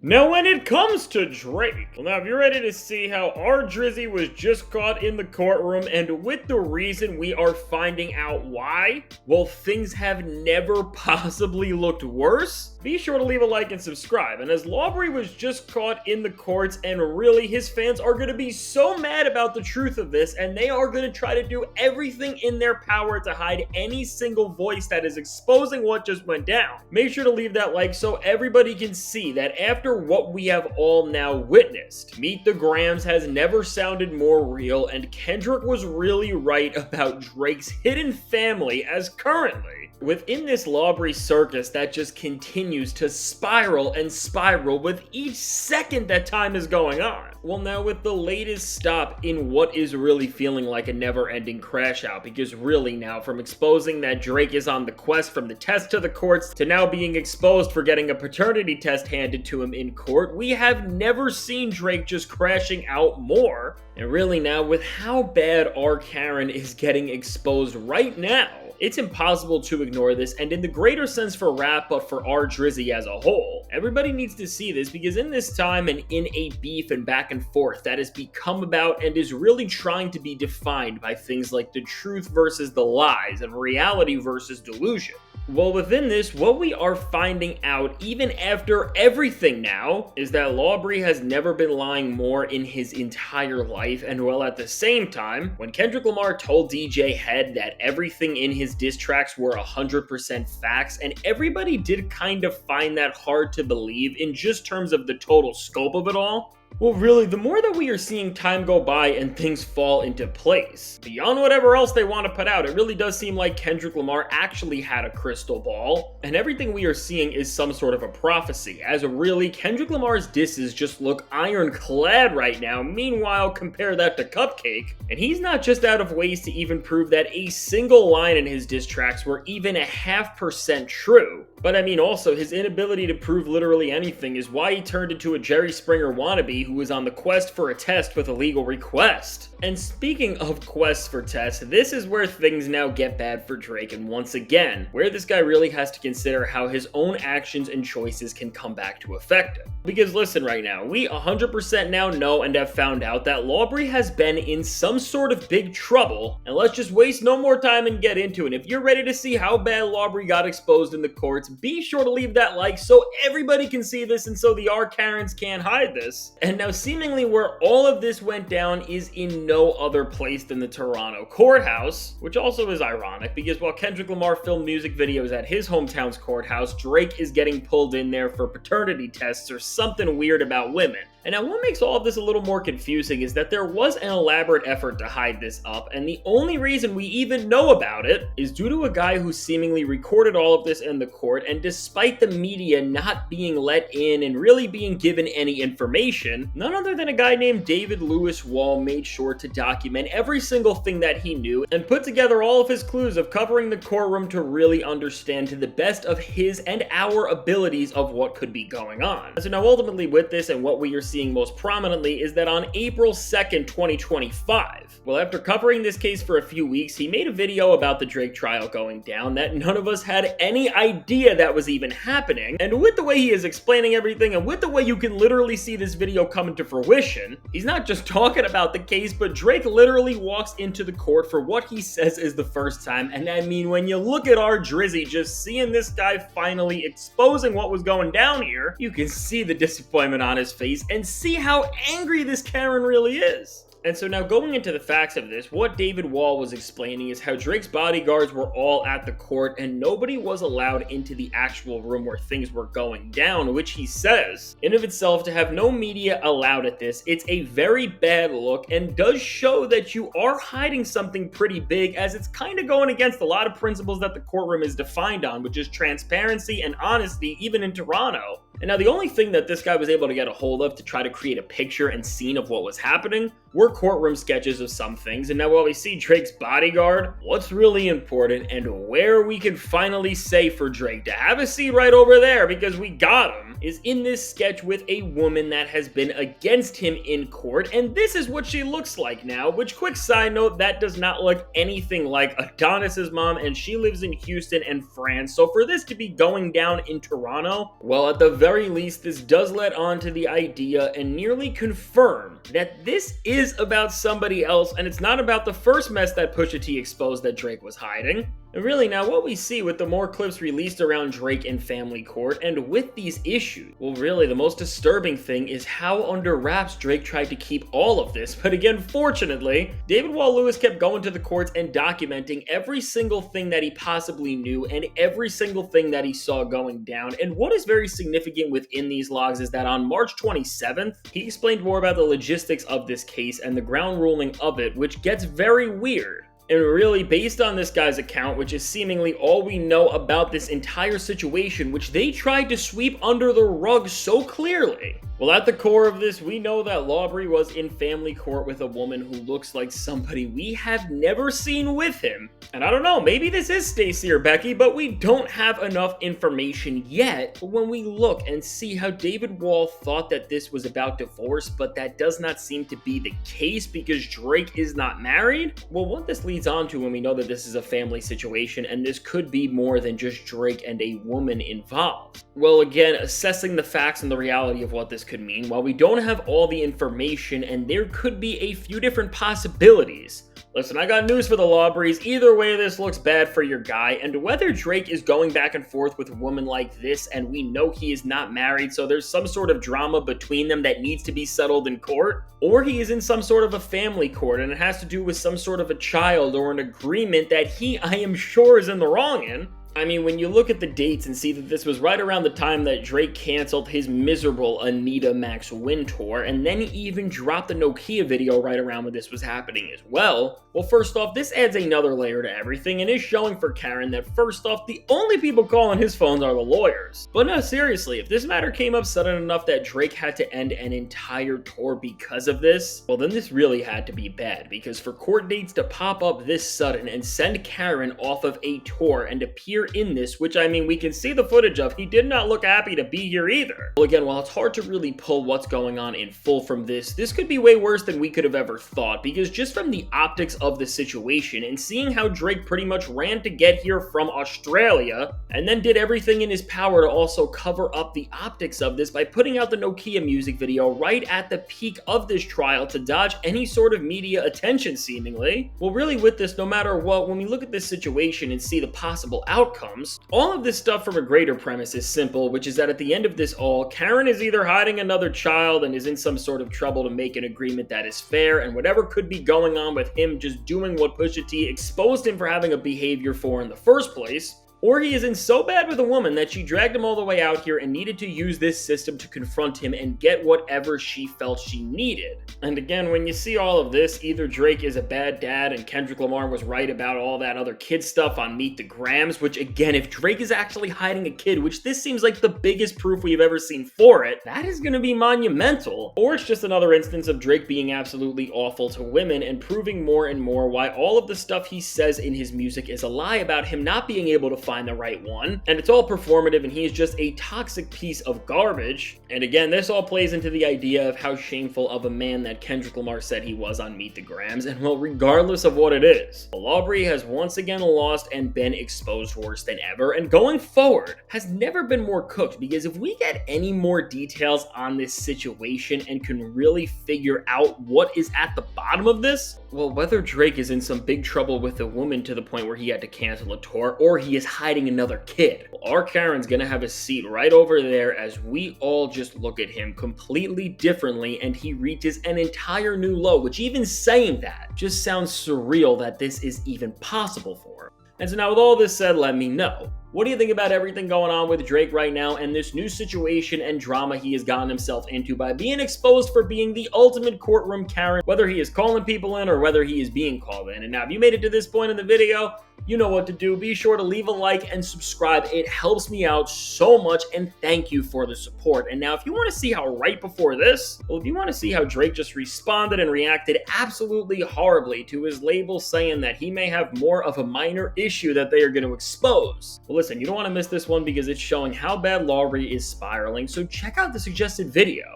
Now when it comes to Drake, well now if you're ready to see how our Drizzy was just caught in the courtroom and with the reason we are finding out why, well things have never possibly looked worse, be sure to leave a like and subscribe. And as Lawbury was just caught in the courts and really his fans are going to be so mad about the truth of this and they are going to try to do everything in their power to hide any single voice that is exposing what just went down. Make sure to leave that like so everybody can see that after what we have all now witnessed, Meet the Grams has never sounded more real and Kendrick was really right about Drake's hidden family as currently within this Lawbury circus that just continues to spiral and spiral with each second that time is going on. Well now with the latest stop in what is really feeling like a never-ending crash out, because really now from exposing that Drake is on the quest from the test to the courts to now being exposed for getting a paternity test handed to him in court, we have never seen Drake just crashing out more. And really now with how bad our Karen is getting exposed right now, it's impossible to ignore this, and in the greater sense for rap, but for our Drizzy as a whole. Everybody needs to see this because in this time and in a beef and back and forth that has become about and is really trying to be defined by things like the truth versus the lies and reality versus delusion. Well, within this, what we are finding out, even after everything now, is that Lawbury has never been lying more in his entire life, and while at the same time, when Kendrick Lamar told DJ Head that everything in his diss tracks were 100% facts, and everybody did kind of find that hard to believe in just terms of the total scope of it all, well really, the more that we are seeing time go by and things fall into place, beyond whatever else they want to put out, it really does seem like Kendrick Lamar actually had a crystal ball, and everything we are seeing is some sort of a prophecy, as really, Kendrick Lamar's disses just look ironclad right now. Meanwhile, compare that to Cupcake, and he's not just out of ways to even prove that a single line in his diss tracks were even 0.5% true. But I mean also, his inability to prove literally anything is why he turned into a Jerry Springer wannabe who was on the quest for a test with a legal request. And speaking of quests for tests, this is where things now get bad for Drake, and once again, where this guy really has to consider how his own actions and choices can come back to affect him. Because listen right now, we 100% now know and have found out that Lawbury has been in some sort of big trouble, and let's just waste no more time and get into it. If you're ready to see how bad Lawbury got exposed in the courts, be sure to leave that like so everybody can see this and so the R-Karens can't hide this. And now seemingly where all of this went down is in no other place than the Toronto courthouse, which also is ironic because while Kendrick Lamar filmed music videos at his hometown's courthouse, Drake is getting pulled in there for paternity tests or something weird about women. And now what makes all of this a little more confusing is that there was an elaborate effort to hide this up, and the only reason we even know about it is due to a guy who seemingly recorded all of this in the court, and despite the media not being let in and really being given any information, none other than a guy named David Lewis Wall made sure to document every single thing that he knew and put together all of his clues of covering the courtroom to really understand to the best of his and our abilities of what could be going on. So now ultimately with this and what we are seeing most prominently is that on April 2nd, 2025, well after covering this case for a few weeks, he made a video about the Drake trial going down that none of us had any idea that was even happening, and with the way he is explaining everything and with the way you can literally see this video come into fruition, he's not just talking about the case, but Drake literally walks into the court for what he says is the first time, and I mean when you look at our Drizzy just seeing this guy finally exposing what was going down here, you can see the disappointment on his face and see how angry this Karen really is. And so now going into the facts of this, what David Wall was explaining is how Drake's bodyguards were all at the court and nobody was allowed into the actual room where things were going down, which he says, in of itself, to have no media allowed at this, it's a very bad look and does show that you are hiding something pretty big, as it's kind of going against a lot of principles that the courtroom is defined on, which is transparency and honesty, even in Toronto. And now the only thing that this guy was able to get a hold of to try to create a picture and scene of what was happening were courtroom sketches of some things. And now while we see Drake's bodyguard, what's really important and where we can finally say for Drake to have a seat right over there because we got him, is in this sketch with a woman that has been against him in court, and this is what she looks like now, which, quick side note, that does not look anything like Adonis's mom, and she lives in Houston and France, so for this to be going down in Toronto, well, at the very least, this does let on to the idea and nearly confirm that this is about somebody else, and it's not about the first mess that Pusha T exposed that Drake was hiding. And really, now what we see with the more clips released around Drake and family court and with these issues, well, really the most disturbing thing is how under wraps Drake tried to keep all of this. But again, fortunately, David Wall Lewis kept going to the courts and documenting every single thing that he possibly knew and every single thing that he saw going down. And what is very significant within these logs is that on March 27th, he explained more about the logistics of this case and the ground ruling of it, which gets very weird. And really, based on this guy's account, which is seemingly all we know about this entire situation, which they tried to sweep under the rug so clearly. Well, at the core of this, we know that Lawbury was in family court with a woman who looks like somebody we have never seen with him. And I don't know, maybe this is Stacey or Becky, but we don't have enough information yet. But when we look and see how David Wall thought that this was about divorce, but that does not seem to be the case because Drake is not married, well, what this leads on to when we know that this is a family situation and this could be more than just Drake and a woman involved. Well, again, assessing the facts and the reality of what this could mean, while we don't have all the information and there could be a few different possibilities. Listen, I got news for the Lawburys. Either way, this looks bad for your guy, and whether Drake is going back and forth with a woman like this, and we know he is not married, so there's some sort of drama between them that needs to be settled in court, or he is in some sort of a family court, and it has to do with some sort of a child or an agreement that he, I am sure, is in the wrong in. I mean, when you look at the dates and see that this was right around the time that Drake canceled his miserable Anita Max Win tour, and then he even dropped the Nokia video right around when this was happening as well. Well, first off, this adds another layer to everything and is showing for Karen that first off, the only people calling his phones are the lawyers. But no, seriously, if this matter came up sudden enough that Drake had to end an entire tour because of this, well, then this really had to be bad, because for court dates to pop up this sudden and send Karen off of a tour and appear in this, which I mean, we can see the footage of, he did not look happy to be here either. Well, again, while it's hard to really pull what's going on in full from this could be way worse than we could have ever thought, because just from the optics of the situation and seeing how Drake pretty much ran to get here from Australia and then did everything in his power to also cover up the optics of this by putting out the Nokia music video right at the peak of this trial to dodge any sort of media attention seemingly. Well, really with this, no matter what, when we look at this situation and see the possible outcomes, all of this stuff from a greater premise is simple, which is that at the end of this all, Karen is either hiding another child and is in some sort of trouble to make an agreement that is fair, and whatever could be going on with him just doing what Pusha T exposed him for having a behavior for in the first place, or he is in so bad with a woman that she dragged him all the way out here and needed to use this system to confront him and get whatever she felt she needed. And again, when you see all of this, either Drake is a bad dad and Kendrick Lamar was right about all that other kid stuff on Meet the Grams, which again, if Drake is actually hiding a kid, which this seems like the biggest proof we've ever seen for it, that is going to be monumental. Or it's just another instance of Drake being absolutely awful to women and proving more and more why all of the stuff he says in his music is a lie about him not being able to find the right one, and it's all performative and he's just a toxic piece of garbage. And again, this all plays into the idea of how shameful of a man that Kendrick Lamar said he was on Meet the Grams, and well, regardless of what it is, Lawbury has once again lost and been exposed worse than ever, and going forward has never been more cooked, because if we get any more details on this situation and can really figure out what is at the bottom of this, well, whether Drake is in some big trouble with a woman to the point where he had to cancel a tour, or he is hiding another kid, well, our Karen's gonna have a seat right over there as we all just look at him completely differently and he reaches an entire new low, which even saying that just sounds surreal that this is even possible for him. And so now with all this said, let me know. What do you think about everything going on with Drake right now and this new situation and drama he has gotten himself into by being exposed for being the ultimate courtroom Karen, whether he is calling people in or whether he is being called in? And now if you made it to this point in the video, you know what to do. Be sure to leave a like and subscribe. It helps me out so much, and thank you for the support. And now, if you want to see how right before this, well, if you want to see how Drake just responded and reacted absolutely horribly to his label saying that he may have more of a minor issue that they are going to expose. Well, listen, you don't want to miss this one because it's showing how bad Laurie is spiraling, so check out the suggested video.